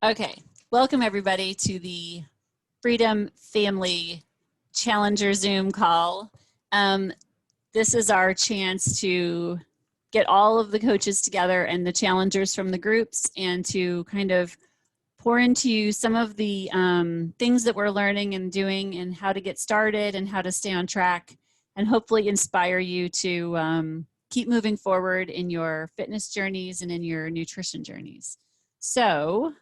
Okay, welcome everybody to the Freedom Family Challenger Zoom call. This is our chance to get all of the coaches together and the challengers from the groups and to kind of pour into you some of the things that we're learning and doing and how to get started and how to stay on track and hopefully inspire you to keep moving forward in your fitness journeys and in your nutrition journeys. So,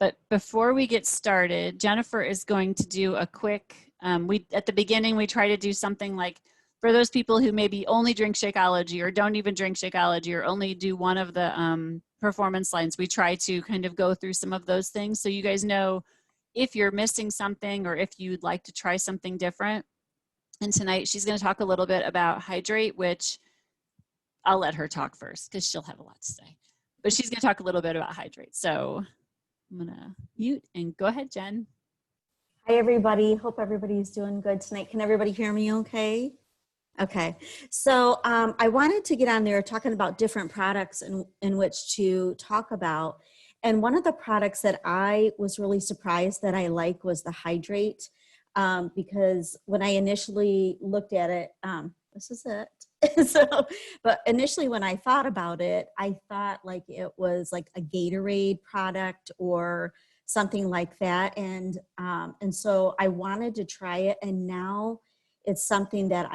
but before we get started, Jennifer is going to do a quick, at the beginning, we try to do something like, for those people who maybe only drink Shakeology or don't even drink Shakeology or only do one of the performance lines, we try to kind of go through some of those things so you guys know if you're missing something or if you'd like to try something different. And tonight she's going to talk a little bit about hydrate, which I'll let her talk first because she'll have a lot to say. But she's going to talk a little bit about hydrate. So I'm gonna mute and go ahead, Jen. Hi, everybody. Hope everybody's doing good tonight. Can everybody hear me okay? Okay. So I wanted to get on there talking about different products in which to talk about. And one of the products that I was really surprised that I like was the Hydrate, because when I initially looked at it, this is it. But initially when I thought about it, I thought like it was like a Gatorade product or something like that. And so I wanted to try it. And now it's something that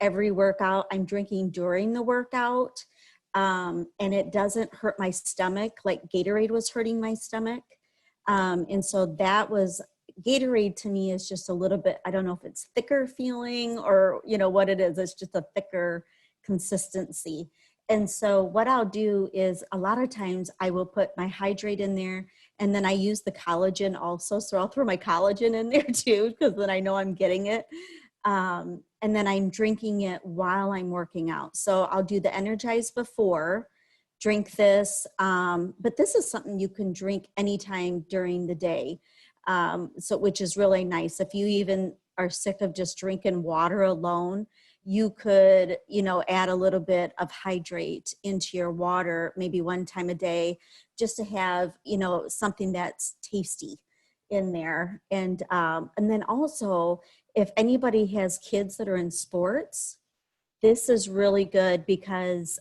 every workout I'm drinking during the workout. And it doesn't hurt my stomach like Gatorade was hurting my stomach. And so that was, Gatorade to me is just a little bit, I don't know if it's thicker feeling or, you know, what it is. It's just a thicker consistency. And so what I'll do is a lot of times I will put my Hydrate in there and then I use the collagen also. So I'll throw my collagen in there too, because then I know I'm getting it. And then I'm drinking it while I'm working out. So I'll do the Energize before, drink this. But this is something you can drink anytime during the day. So which is really nice. If you even are sick of just drinking water alone, you could, you know, add a little bit of Hydrate into your water, maybe one time a day, just to have, you know, something that's tasty in there. And then also, if anybody has kids that are in sports, this is really good because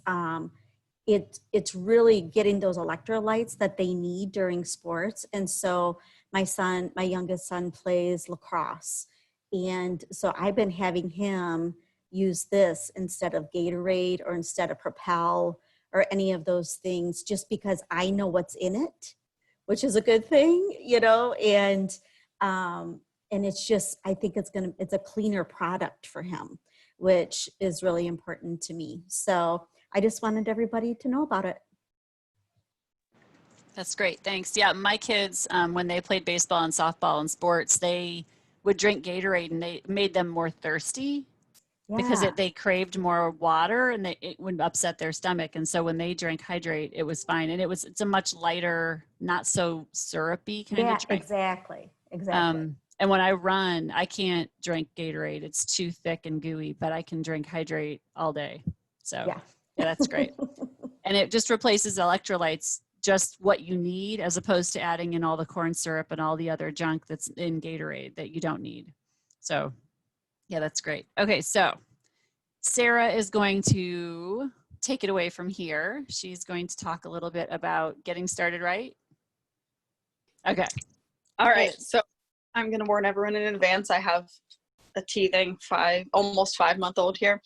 it's really getting those electrolytes that they need during sports. And so my youngest son plays lacrosse. And so I've been having him use this instead of Gatorade or instead of Propel or any of those things, just because I know what's in it, which is a good thing, you know, and it's just, I think it's a cleaner product for him, which is really important to me. So I just wanted everybody to know about it. That's great, thanks. Yeah, my kids, when they played baseball and softball and sports, they would drink Gatorade and they made them more thirsty because they craved more water and it would upset their stomach. And so when they drank Hydrate, it was fine. And it's a much lighter, not so syrupy kind of drink. Exactly. And when I run, I can't drink Gatorade. It's too thick and gooey, but I can drink Hydrate all day. So yeah that's great. And it just replaces electrolytes, just what you need, as opposed to adding in all the corn syrup and all the other junk that's in Gatorade that you don't need. So yeah, that's great. Okay, so Sarah is going to take it away from here. She's going to talk a little bit about getting started, right? Okay. All right, so I'm going to warn everyone in advance. I have a teething almost 5-month-old here,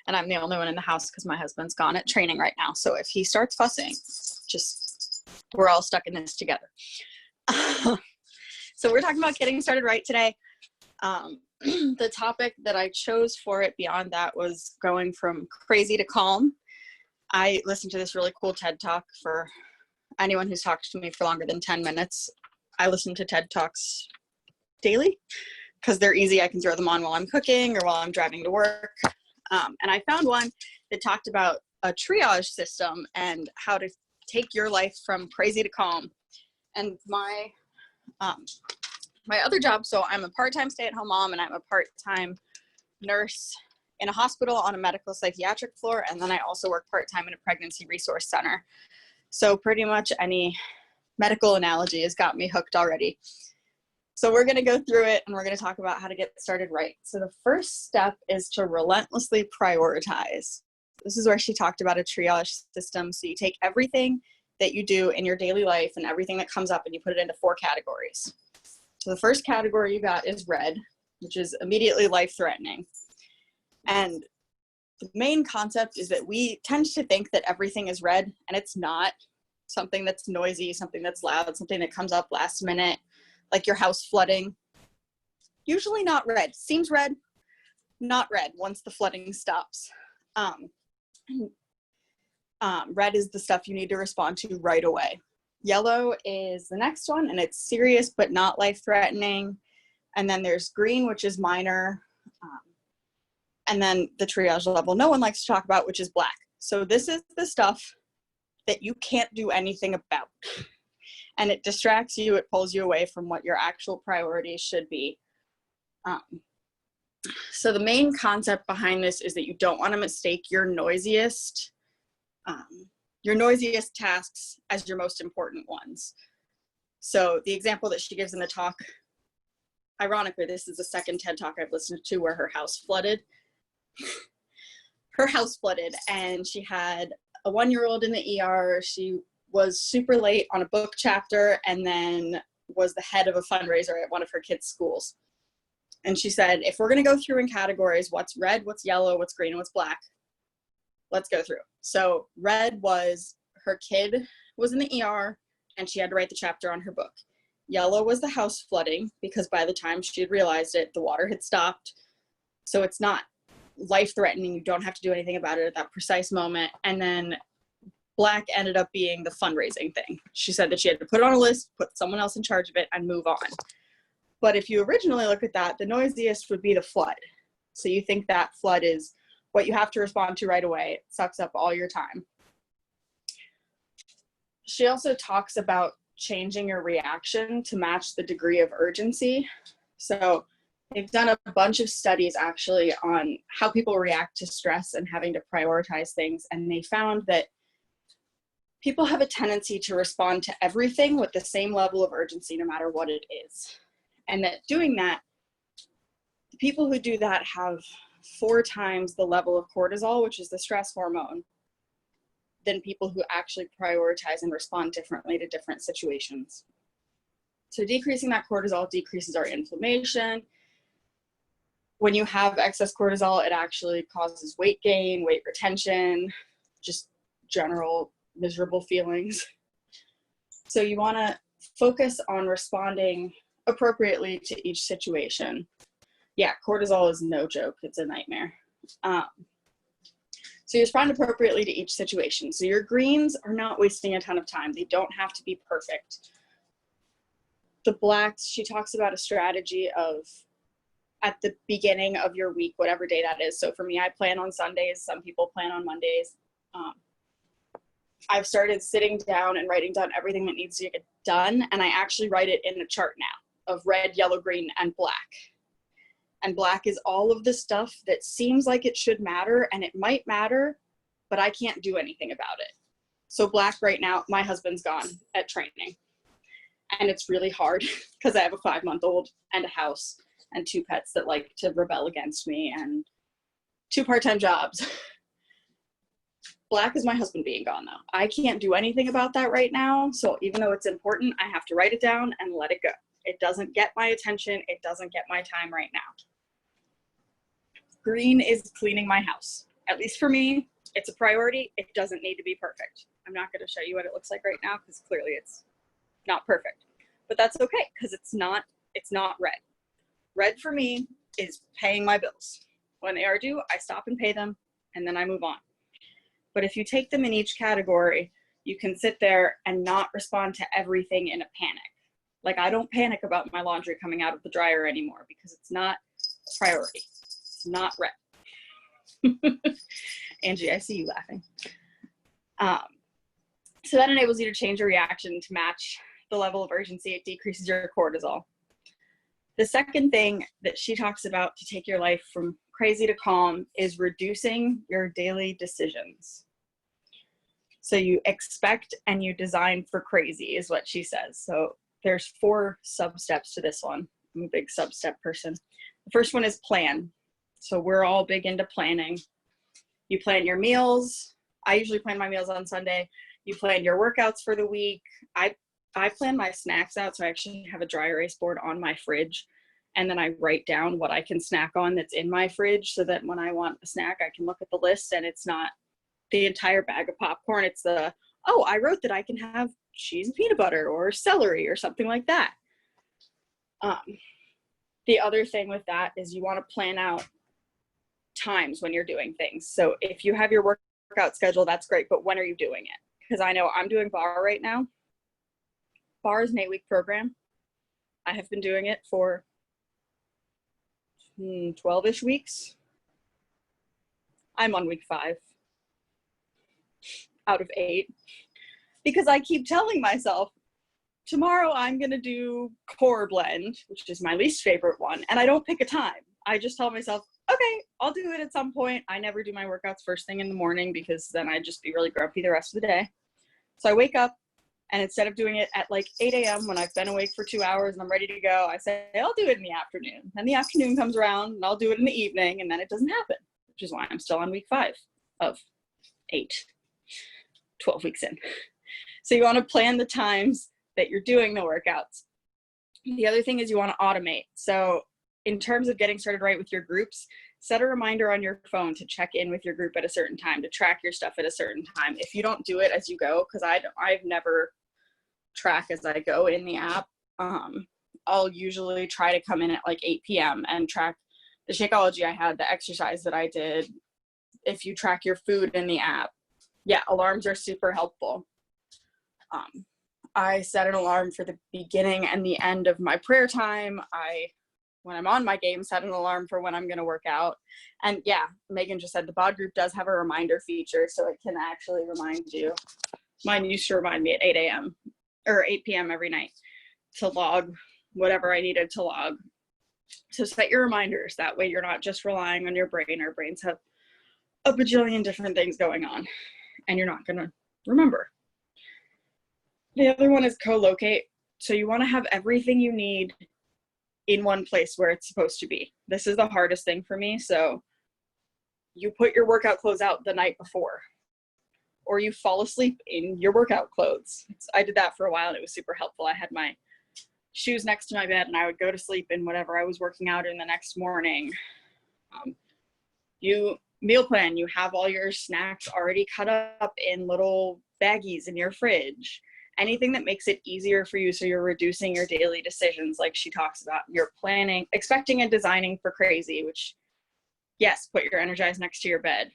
and I'm the only one in the house because my husband's gone at training right now. So if he starts fussing, we're all stuck in this together. So we're talking about getting started right today. The topic that I chose for it beyond that was going from crazy to calm. I listened to this really cool TED Talk. For anyone who's talked to me for longer than 10 minutes, I listen to TED Talks daily because they're easy. I can throw them on while I'm cooking or while I'm driving to work. And I found one that talked about a triage system and how to take your life from crazy to calm. And my other job, so I'm a part-time stay-at-home mom and I'm a part-time nurse in a hospital on a medical psychiatric floor. And then I also work part-time in a pregnancy resource center. So pretty much any medical analogy has got me hooked already. So we're going to go through it and we're going to talk about how to get started right. So the first step is to relentlessly prioritize. This is where she talked about a triage system. So you take everything that you do in your daily life and everything that comes up and you put it into 4 categories. So the first category you got is red, which is immediately life-threatening. And the main concept is that we tend to think that everything is red, and it's not. Something that's noisy, something that's loud, something that comes up last minute, like your house flooding, usually not red. Seems red, not red once the flooding stops. Red is the stuff you need to respond to right away. Yellow is the next one, and it's serious but not life-threatening. And then there's green, which is minor. And then the triage level no one likes to talk about, which is black. So this is the stuff that you can't do anything about. And it distracts you, it pulls you away from what your actual priorities should be. So the main concept behind this is that you don't want to mistake your noisiest tasks as your most important ones. So the example that she gives in the talk, ironically, this is the second TED Talk I've listened to where her house flooded. Her house flooded and she had a 1-year-old in the ER. She was super late on a book chapter and then was the head of a fundraiser at one of her kids' schools. And she said, if we're going to go through in categories, what's red, what's yellow, what's green, and what's black, let's go through. So red was her kid was in the ER and she had to write the chapter on her book. Yellow was the house flooding because by the time she had realized it, the water had stopped. So it's not life-threatening. You don't have to do anything about it at that precise moment. And then black ended up being the fundraising thing. She said that she had to put it on a list, put someone else in charge of it, and move on. But if you originally look at that, the noisiest would be the flood. So you think that flood is what you have to respond to right away. It sucks up all your time. She also talks about changing your reaction to match the degree of urgency. So they've done a bunch of studies actually on how people react to stress and having to prioritize things. And they found that people have a tendency to respond to everything with the same level of urgency, no matter what it is. And that doing that, the people who do that have 4 times the level of cortisol, which is the stress hormone, than people who actually prioritize and respond differently to different situations. So decreasing that cortisol decreases our inflammation. When you have excess cortisol, it actually causes weight gain, weight retention, just general miserable feelings. So you want to focus on responding appropriately to each situation. Yeah, cortisol is no joke. It's a nightmare. So you respond appropriately to each situation. So your greens are not wasting a ton of time. They don't have to be perfect. The blacks, she talks about a strategy of at the beginning of your week, whatever day that is. So for me, I plan on Sundays. Some people plan on Mondays. I've started sitting down and writing down everything that needs to get done. And I actually write it in a chart now of red, yellow, green, and black. And black is all of the stuff that seems like it should matter, and it might matter, but I can't do anything about it. So black right now, my husband's gone at training. And it's really hard because I have a 5-month-old and a house and 2 pets that like to rebel against me and 2 part-time jobs. Black is my husband being gone though. I can't do anything about that right now. So even though it's important, I have to write it down and let it go. It doesn't get my attention. It doesn't get my time right now. Green is cleaning my house. At least for me, it's a priority. It doesn't need to be perfect. I'm not going to show you what it looks like right now because clearly it's not perfect. But that's okay because it's not red. Red for me is paying my bills. When they are due, I stop and pay them and then I move on. But if you take them in each category, you can sit there and not respond to everything in a panic. Like I don't panic about my laundry coming out of the dryer anymore because it's not a priority. It's not red. Angie, I see you laughing. So that enables you to change your reaction to match the level of urgency. It decreases your cortisol. The second thing that she talks about to take your life from crazy to calm is reducing your daily decisions. So you expect and you design for crazy is what she says. So there's 4 sub-steps to this one. I'm a big sub-step person. The first one is plan. So we're all big into planning. You plan your meals. I usually plan my meals on Sunday. You plan your workouts for the week. I plan my snacks out, so I actually have a dry erase board on my fridge, and then I write down what I can snack on that's in my fridge, so that when I want a snack, I can look at the list and it's not the entire bag of popcorn. It's the, oh, I wrote that I can have cheese and peanut butter or celery or something like that. The other thing with that is you want to plan out times when you're doing things. So if you have your workout schedule, that's great, but when are you doing it? Because I know I'm doing bar right now. Bar is an 8-week program. I have been doing it for 12-ish weeks. I'm on week 5 out of 8 because I keep telling myself, tomorrow I'm going to do core blend, which is my least favorite one, and I don't pick a time. I just tell myself, okay, I'll do it at some point. I never do my workouts first thing in the morning because then I'd just be really grumpy the rest of the day. So I wake up, and instead of doing it at like 8 a.m. when I've been awake for 2 hours and I'm ready to go, I say, I'll do it in the afternoon. Then the afternoon comes around and I'll do it in the evening, and then it doesn't happen, which is why I'm still on week 5 of 8, 12 weeks in. So you want to plan the times that you're doing the workouts. The other thing is you want to automate. So in terms of getting started right with your groups, set a reminder on your phone to check in with your group at a certain time, to track your stuff at a certain time. If you don't do it as you go, because I've never track as I go in the app, I'll usually try to come in at like 8 p.m. and track the Shakeology I had, the exercise that I did. If you track your food in the app, yeah, alarms are super helpful. I set an alarm for the beginning and the end of my prayer time. When I'm on my game, set an alarm for when I'm going to work out. And yeah, Megan just said the BOD group does have a reminder feature, so it can actually remind you. Mine used to remind me at 8 a.m. or 8 p.m. every night to log whatever I needed to log. So set your reminders. That way you're not just relying on your brain. Our brains have a bajillion different things going on, and you're not going to remember. The other one is co-locate. So you want to have everything you need in one place where it's supposed to be. This is the hardest thing for me. So you put your workout clothes out the night before, or you fall asleep in your workout clothes. I did that for a while and it was super helpful. I had my shoes next to my bed and I would go to sleep in whatever I was working out in the next morning. You meal plan, you have all your snacks already cut up in little baggies in your fridge. Anything that makes it easier for you so you're reducing your daily decisions, like she talks about. You're planning, expecting and designing for crazy, which, yes, put your Energize next to your bed.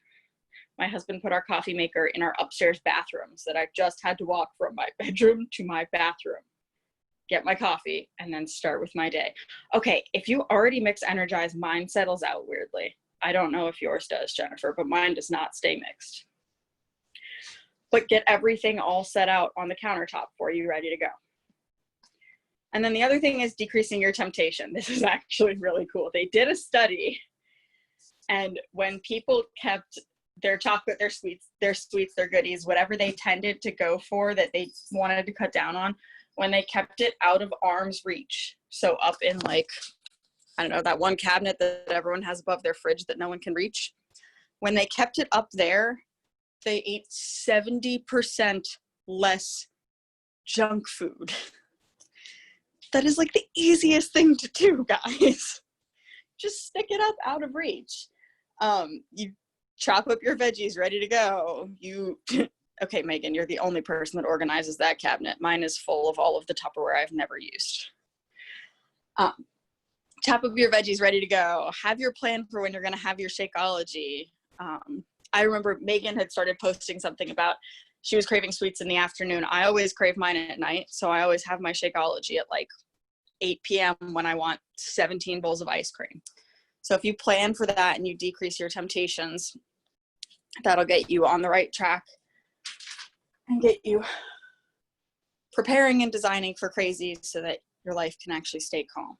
My husband put our coffee maker in our upstairs bathroom so that I just had to walk from my bedroom to my bathroom, get my coffee, and then start with my day. Okay, if you already mix Energize, mine settles out weirdly. I don't know if yours does, Jennifer, but mine does not stay mixed. But get everything all set out on the countertop for you, ready to go. And then the other thing is decreasing your temptation. This is actually really cool. They did a study, and when people kept their chocolate, their sweets, their goodies, whatever they tended to go for that they wanted to cut down on, when they kept it out of arm's reach, so up in like, I don't know, that one cabinet that everyone has above their fridge that no one can reach, when they kept it up there, they ate 70% less junk food. That is like the easiest thing to do, guys. Just stick it up out of reach. You chop up your veggies, ready to go. Okay, Megan, you're the only person that organizes that cabinet. Mine is full of all of the Tupperware I've never used. Chop up your veggies, ready to go. Have your plan for when you're going to have your Shakeology. I remember Megan had started posting something about she was craving sweets in the afternoon. I always crave mine at night, so I always have my Shakeology at like 8 p.m. when I want 17 bowls of ice cream. So if you plan for that and you decrease your temptations, that'll get you on the right track and get you preparing and designing for crazy so that your life can actually stay calm.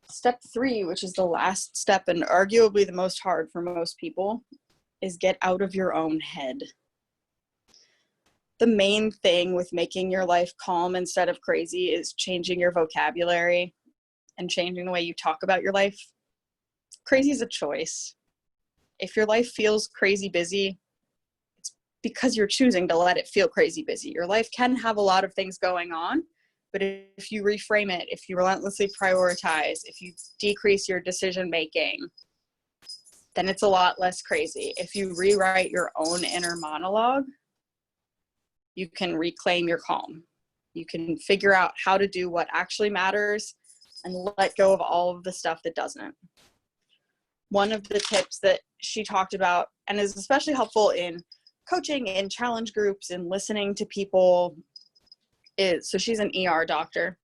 Step 3, which is the last step and arguably the most hard for most people, is get out of your own head. the main thing with making your life calm instead of crazy is changing your vocabulary and changing the way you talk about your life. Crazy is a choice. If your life feels crazy busy, it's because you're choosing to let it feel crazy busy. Your life can have a lot of things going on, but if you reframe it, if you relentlessly prioritize, if you decrease your decision making, then it's a lot less crazy. If you rewrite your own inner monologue, you can reclaim your calm. You can figure out how to do what actually matters and let go of all of the stuff that doesn't. One of the tips that she talked about, and is especially helpful in coaching, in challenge groups, and listening to people, is, so she's an ER doctor.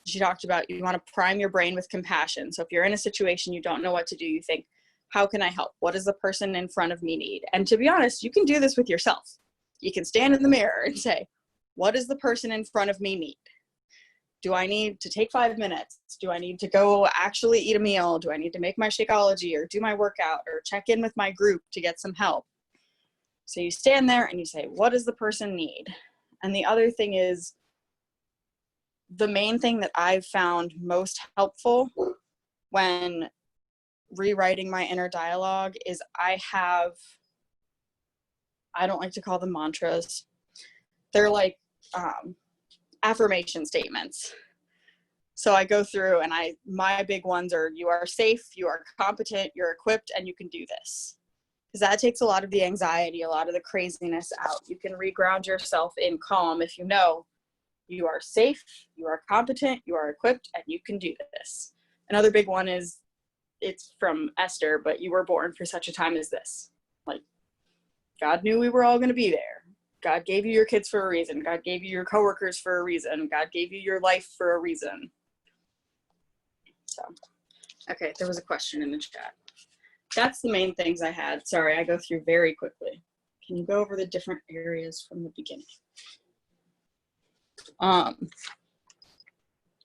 She talked about you want to prime your brain with compassion. So if you're in a situation you don't know what to do, you think, how can I help? What does the person in front of me need? And to be honest, you can do this with yourself. You can stand in the mirror and say, what does the person in front of me need? Do I need to take 5 minutes? Do I need to go actually eat a meal? Do I need to make my Shakeology or do my workout or check in with my group to get some help? So you stand there and you say, what does the person need? And the other thing is, the main thing that I've found most helpful when rewriting my inner dialogue is I don't like to call them mantras. They're like affirmation statements. So I go through and my big ones are, you are safe, you are competent, you're equipped, and you can do this. Because that takes a lot of the anxiety, a lot of the craziness out. You can reground yourself in calm if you know you are safe, you are competent, you are equipped, and you can do this. Another big one is, it's from Esther, but you were born for such a time as this. Like, God knew we were all going to be there. God gave you your kids for a reason. God gave you your coworkers for a reason. God gave you your life for a reason. So, okay, there was a question in the chat. That's the main things I had. Sorry, I go through very quickly. Can you go over the different areas from the beginning?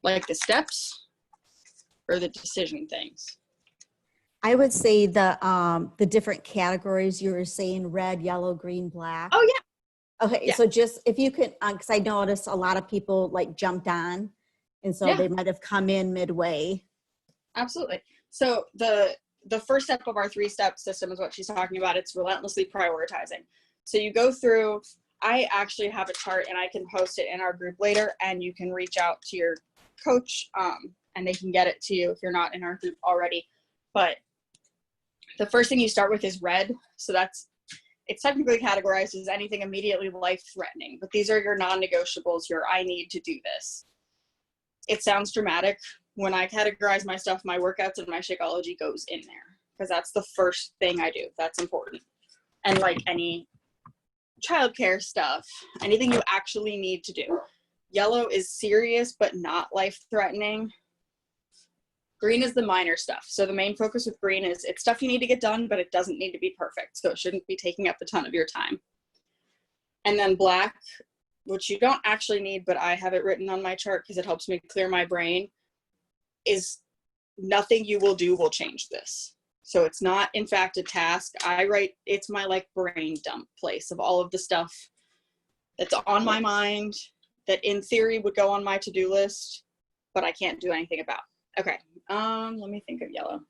Like the steps or the decision things? I would say the different categories you were saying: red, yellow, green, black. Oh yeah. Okay, Yeah. so just if you could, because I noticed a lot of people like jumped on, and so Yeah. they might have come in midway. Absolutely. So the first step of our 3-step system is what she's talking about. It's relentlessly prioritizing. So you go through, I actually have a chart and I can post it in our group later, and you can reach out to your coach and they can get it to you if you're not in our group already. But the first thing you start with is red. So it's technically categorized as anything immediately life-threatening, but these are your non-negotiables, your I need to do this. It sounds dramatic. When I categorize my stuff, my workouts and my Shakeology goes in there because that's the first thing I do. That's important. And like any childcare stuff, anything you actually need to do. Yellow is serious but not life-threatening. Green is the minor stuff. So the main focus with green is it's stuff you need to get done, but it doesn't need to be perfect. So it shouldn't be taking up a ton of your time. And then black, which you don't actually need, but I have it written on my chart because it helps me clear my brain, is nothing you will do will change this. So it's not, in fact, a task. I write, it's my like brain dump place of all of the stuff that's on my mind that in theory would go on my to-do list, but I can't do anything about. Okay, let me think of yellow.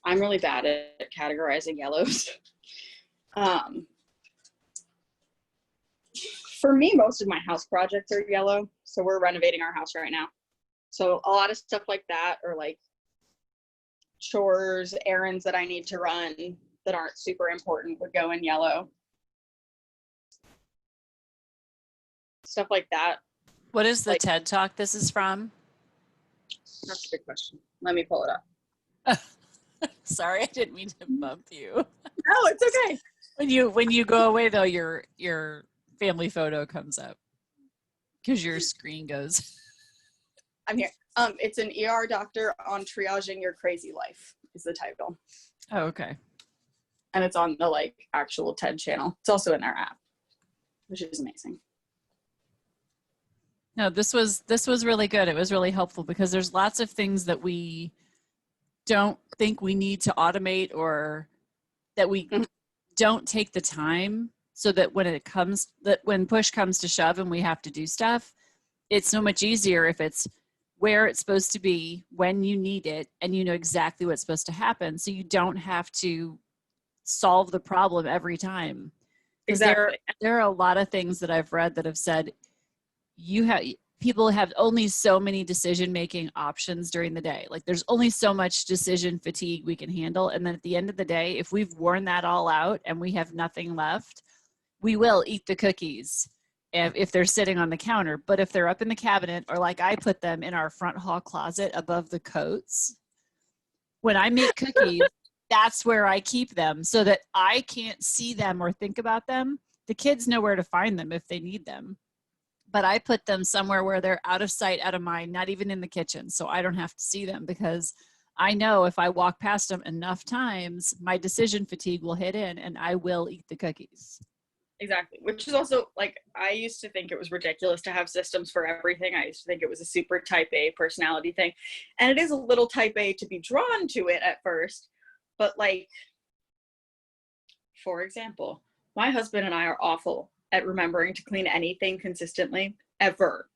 I'm really bad at categorizing yellows. For me, most of my house projects are yellow. So we're renovating our house right now. So a lot of stuff like that, or like chores, errands that I need to run that aren't super important would go in yellow. Stuff like that. What is the Like- TED Talk this is from? That's a good question. Let me pull it up. Sorry, I didn't mean to bump you. No, it's okay. When you go away though, your family photo comes up because your screen goes. I'm here. It's an ER doctor on triaging your crazy life is the title. Oh, okay. And it's on the like actual TED channel. It's also in their app, which is amazing. No, this was really good. It was really helpful because there's lots of things that we don't think we need to automate or that we don't take the time so that when push comes to shove and we have to do stuff, it's so much easier if it's where it's supposed to be when you need it and you know exactly what's supposed to happen, so you don't have to solve the problem every time. Because Exactly. there are a lot of things that I've read that have said people have only so many decision making options during the day. Like there's only so much decision fatigue we can handle, and then at the end of the day, if we've worn that all out and we have nothing left, we will eat the cookies if they're sitting on the counter. But if they're up in the cabinet, or like I put them in our front hall closet above the coats, when I make cookies, that's where I keep them so that I can't see them or think about them. The kids know where to find them if they need them. But I put them somewhere where they're out of sight, out of mind, not even in the kitchen. So I don't have to see them, because I know if I walk past them enough times, my decision fatigue will hit in and I will eat the cookies. Exactly. Which is also, like, I used to think it was ridiculous to have systems for everything. I used to think it was a super type A personality thing. And it is a little type A to be drawn to it at first. But, like, for example, my husband and I are awful at remembering to clean anything consistently, ever.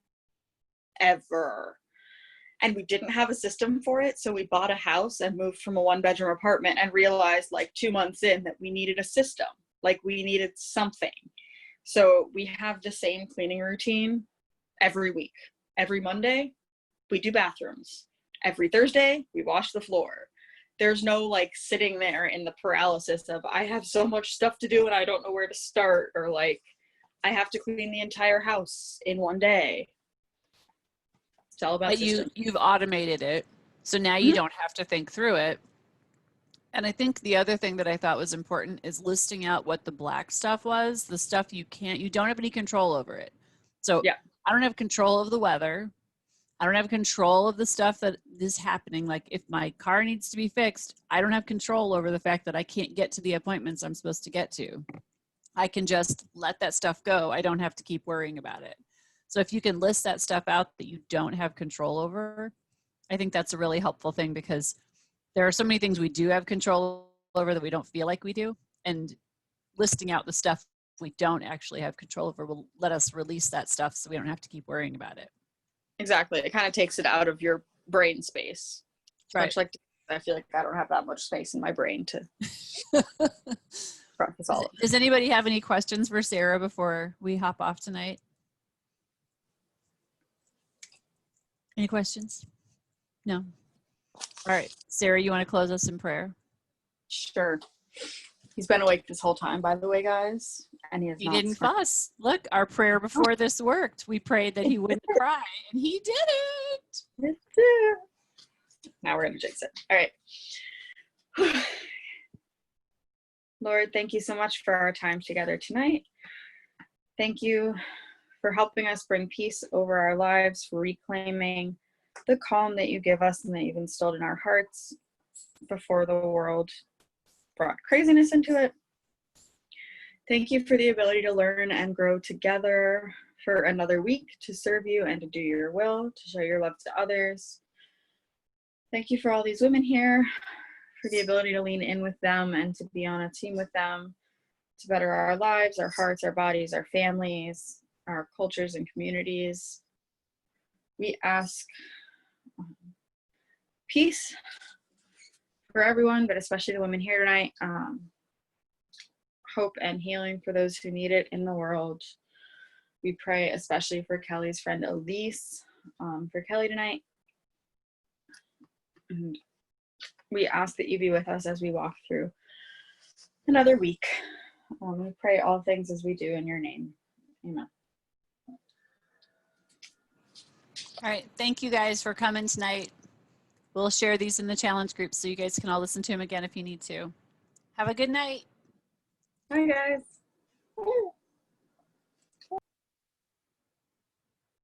And we didn't have a system for it, so we bought a house and moved from a 1-bedroom apartment and realized like 2 months in that we needed a system, like we needed something. So we have the same cleaning routine every week. Every Monday, we do bathrooms. Every Thursday, we wash the floor. There's no like sitting there in the paralysis of I have so much stuff to do and I don't know where to start, or like I have to clean the entire house in one day. It's all about But you've automated it, so now you don't have to think through it. And I think the other thing that I thought was important is listing out what the black stuff was, the stuff you don't have any control over it. So yeah. I don't have control of the weather. I don't have control of the stuff that is happening. Like if my car needs to be fixed, I don't have control over the fact that I can't get to the appointments I'm supposed to get to. I can just let that stuff go. I don't have to keep worrying about it. So if you can list that stuff out that you don't have control over, I think that's a really helpful thing, because there are so many things we do have control over that we don't feel like we do. And listing out the stuff we don't actually have control over will let us release that stuff so we don't have to keep worrying about it. Exactly. It kind of takes it out of your brain space. Right. Much like I feel like I don't have that much space in my brain to process all of it. Does anybody have any questions for Sarah before we hop off tonight? Any questions? No. All right. Sarah, you want to close us in prayer? Sure. He's been awake this whole time, by the way, guys. And he didn't fuss. Look, our prayer before this worked. We prayed that he wouldn't cry, and he didn't. Now we're going to jinx it. All right. Lord, thank you so much for our time together tonight. Thank you for helping us bring peace over our lives, for reclaiming the calm that you give us and that you've instilled in our hearts before the world brought craziness into it. Thank you for the ability to learn and grow together for another week, to serve you and to do your will, to show your love to others. Thank you for all these women here, for the ability to lean in with them and to be on a team with them, to better our lives, our hearts, our bodies, our families, our cultures and communities. We ask peace for everyone, but especially the women here tonight. Hope and healing for those who need it in the world. We pray especially for Kelly's friend Elise, for Kelly tonight. And we ask that you be with us as we walk through another week. We pray all things as we do in your name. Amen. All right. Thank you guys for coming tonight. We'll share these in the challenge group so you guys can all listen to them again if you need to. Have a good night. Bye, guys.